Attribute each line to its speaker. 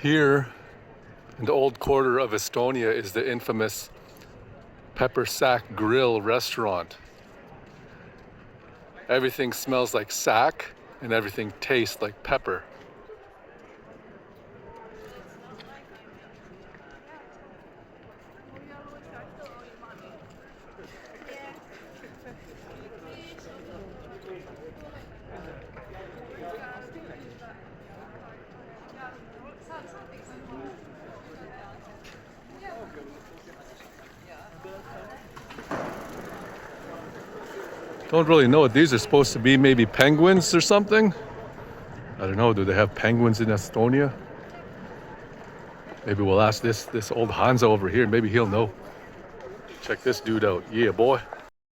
Speaker 1: Here in the old quarter of Estonia is the infamous Pepper Sack Grill restaurant. Everything smells like sack and everything tastes like pepper. Don't really know what these are supposed to be, maybe penguins or something? I don't know, do they have penguins in Estonia? Maybe we'll ask this old Hansa over here, maybe he'll know. Check this dude out, yeah boy.